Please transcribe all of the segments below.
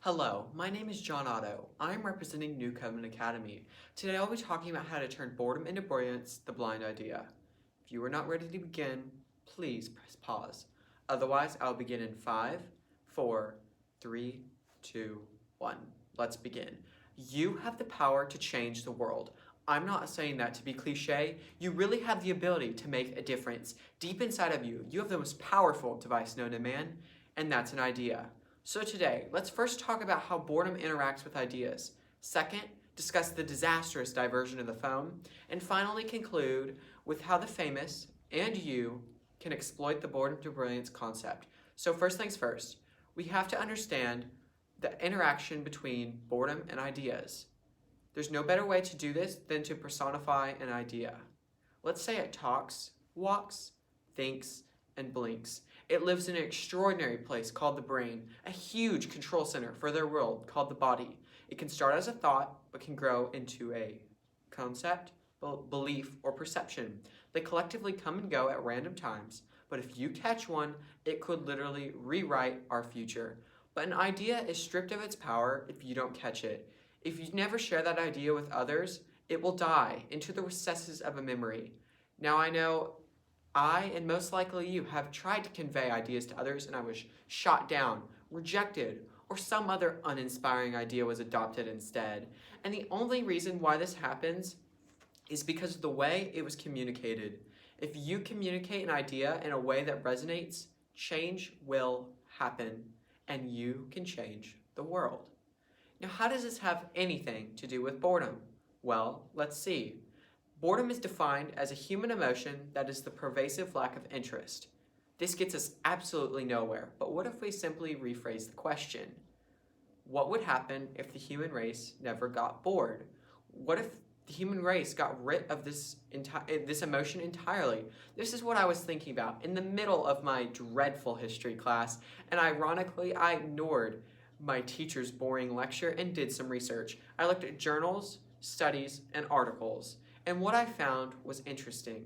Hello, my name is John Otto. I'm representing New Covenant Academy. Today I'll be talking about how to turn boredom into brilliance, the blind idea. If you are not ready to begin, please press pause. Otherwise, I'll begin in 5, 4, 3, 2, 1. Let's begin. You have the power to change the world. I'm not saying that to be cliche. You really have the ability to make a difference. Deep inside of you, you have the most powerful device known to man, and that's an idea. So today, let's first talk about how boredom interacts with ideas. Second, discuss the disastrous diversion of the phone. And finally, conclude with how the famous and you can exploit the boredom to brilliance concept. So first things first, we have to understand the interaction between boredom and ideas. There's no better way to do this than to personify an idea. Let's say it talks, walks, thinks, and blinks. It lives in an extraordinary place called the brain, a huge control center for their world called the body. It can start as a thought, but can grow into a concept, belief, or perception. They collectively come and go at random times, but if you catch one, it could literally rewrite our future. But an idea is stripped of its power if you don't catch it. If you never share that idea with others, it will die into the recesses of a memory. Now I know I, and most likely you, have tried to convey ideas to others and I was shot down, rejected, or some other uninspiring idea was adopted instead. And the only reason why this happens is because of the way it was communicated. If you communicate an idea in a way that resonates, change will happen, and you can change the world. Now, how does this have anything to do with boredom? Well, let's see. Boredom is defined as a human emotion that is the pervasive lack of interest. This gets us absolutely nowhere, but what if we simply rephrase the question? What would happen if the human race never got bored? What if the human race got rid of this emotion entirely? This is what I was thinking about in the middle of my dreadful history class, and ironically, I ignored my teacher's boring lecture and did some research. I looked at journals, studies, and articles. And what I found was interesting.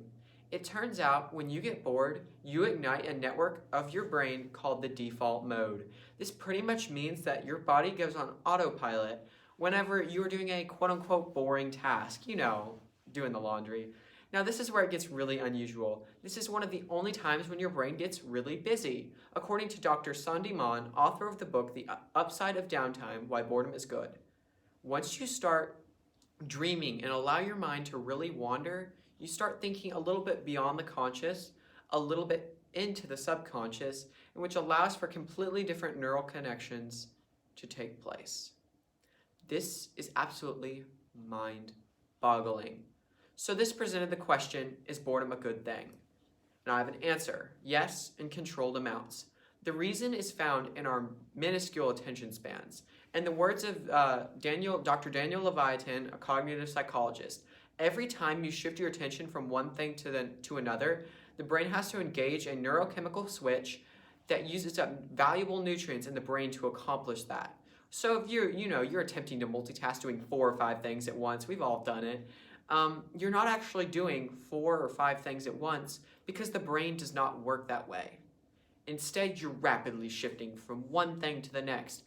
It turns out when you get bored, you ignite a network of your brain called the default mode. This pretty much means that your body goes on autopilot whenever you're doing a quote-unquote boring task, doing the laundry. Now this is where it gets really unusual. This is one of the only times when your brain gets really busy. According to Dr. Sandy Mann, author of the book The Upside of Downtime, Why Boredom is Good. Once you start dreaming and allow your mind to really wander, you start thinking a little bit beyond the conscious, a little bit into the subconscious, and which allows for completely different neural connections to take place. This is absolutely mind-boggling. So this presented the question, is boredom a good thing? And I have an answer, yes, in controlled amounts. The reason is found in our minuscule attention spans. In the words of Dr. Daniel Levitin, a cognitive psychologist, every time you shift your attention from one thing to another, the brain has to engage a neurochemical switch that uses up valuable nutrients in the brain to accomplish that. So if you're attempting to multitask doing 4 or 5 things at once, we've all done it, you're not actually doing 4 or 5 things at once because the brain does not work that way. Instead, you're rapidly shifting from one thing to the next,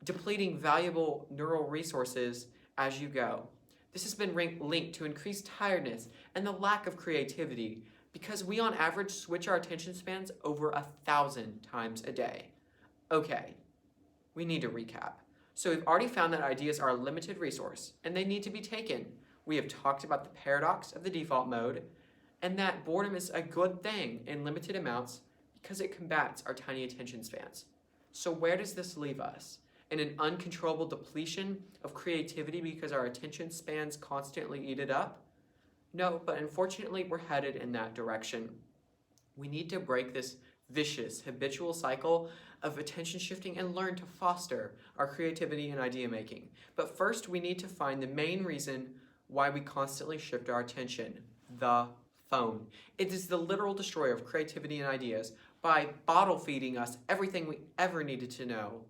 depleting valuable neural resources as you go. This has been linked to increased tiredness and the lack of creativity because we on average switch our attention spans over 1,000 times a day. Okay, we need to recap. So we've already found that ideas are a limited resource and they need to be taken. We have talked about the paradox of the default mode and that boredom is a good thing in limited amounts because it combats our tiny attention spans. So where does this leave us? In an uncontrollable depletion of creativity because our attention spans constantly eat it up? No, but unfortunately we're headed in that direction. We need to break this vicious, habitual cycle of attention shifting and learn to foster our creativity and idea making. But first we need to find the main reason why we constantly shift our attention, the phone. It is the literal destroyer of creativity and ideas by bottle feeding us everything we ever needed to know.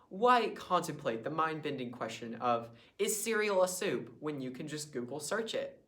Why contemplate the mind-bending question of, is cereal a soup, when you can just Google search it?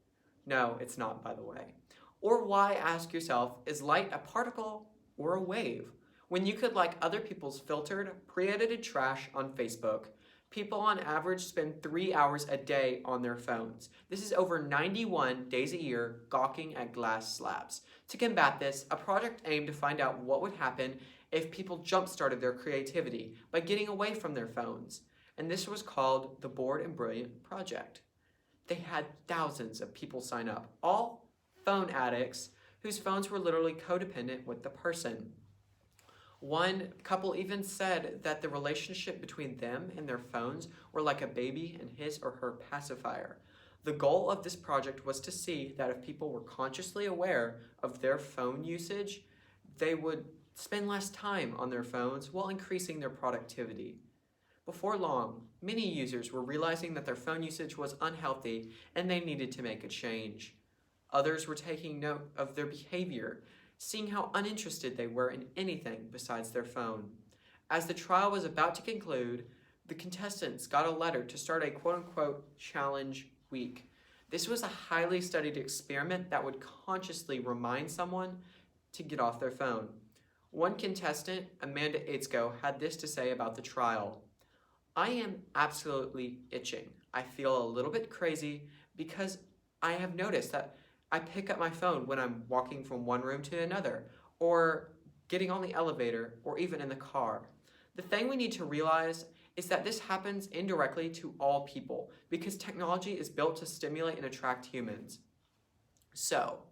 No, it's not, by the way. Or why ask yourself, is light a particle or a wave? When you could like other people's filtered, pre-edited trash on Facebook, people on average spend 3 hours a day on their phones. This is over 91 days a year gawking at glass slabs. To combat this, a project aimed to find out what would happen if people jump-started their creativity by getting away from their phones. And this was called the Bored and Brilliant Project. They had thousands of people sign up, all phone addicts whose phones were literally codependent with the person. One couple even said that the relationship between them and their phones were like a baby and his or her pacifier. The goal of this project was to see that if people were consciously aware of their phone usage, they would spend less time on their phones while increasing their productivity. Before long, many users were realizing that their phone usage was unhealthy and they needed to make a change. Others were taking note of their behavior, seeing how uninterested they were in anything besides their phone. As the trial was about to conclude, the contestants got a letter to start a quote-unquote challenge week. This was a highly studied experiment that would consciously remind someone to get off their phone. One contestant, Amanda Itzko, had this to say about the trial. I am absolutely itching. I feel a little bit crazy because I have noticed that I pick up my phone when I'm walking from one room to another, or getting on the elevator, or even in the car. The thing we need to realize is that this happens indirectly to all people because technology is built to stimulate and attract humans. So,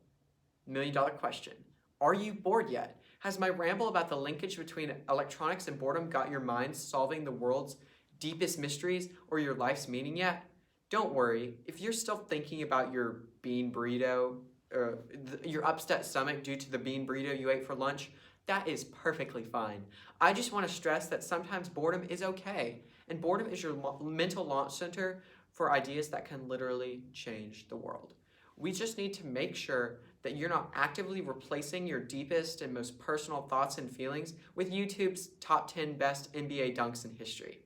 $1,000,000 question. Are you bored yet? Has my ramble about the linkage between electronics and boredom got your mind solving the world's deepest mysteries or your life's meaning yet? Don't worry, if you're still thinking about your bean burrito, your upset stomach due to the bean burrito you ate for lunch, that is perfectly fine. I just want to stress that sometimes boredom is okay, and boredom is your mental launch center for ideas that can literally change the world. We just need to make sure that you're not actively replacing your deepest and most personal thoughts and feelings with YouTube's top 10 best NBA dunks in history.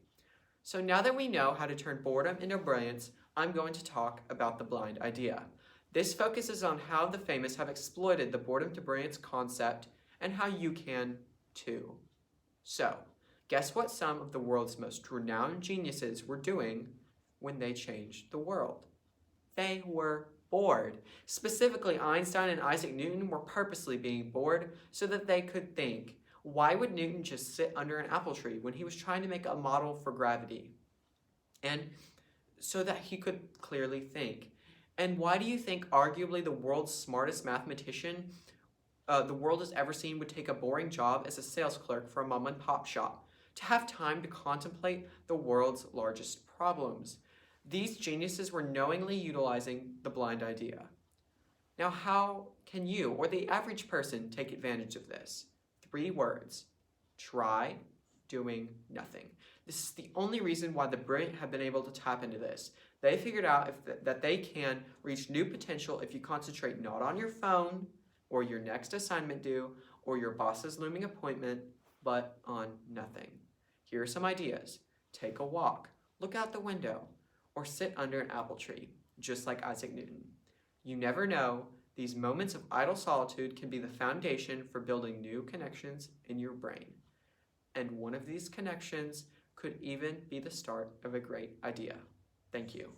So now that we know how to turn boredom into brilliance, I'm going to talk about the blind idea. This focuses on how the famous have exploited the boredom to brilliance concept and how you can too. So, guess what some of the world's most renowned geniuses were doing when they changed the world? They were bored. Specifically, Einstein and Isaac Newton were purposely being bored so that they could think. Why would Newton just sit under an apple tree when he was trying to make a model for gravity? And so that he could clearly think. And why do you think arguably the world's smartest mathematician the world has ever seen would take a boring job as a sales clerk for a mom and pop shop to have time to contemplate the world's largest problems? These geniuses were knowingly utilizing the blind idea. Now, how can you or the average person take advantage of this? 3 words. Try doing nothing. This is the only reason why the brilliant have been able to tap into this. They figured out that they can reach new potential if you concentrate not on your phone or your next assignment due or your boss's looming appointment, but on nothing. Here are some ideas. Take a walk, look out the window, or sit under an apple tree, just like Isaac Newton. You never know. These moments of idle solitude can be the foundation for building new connections in your brain. And one of these connections could even be the start of a great idea. Thank you.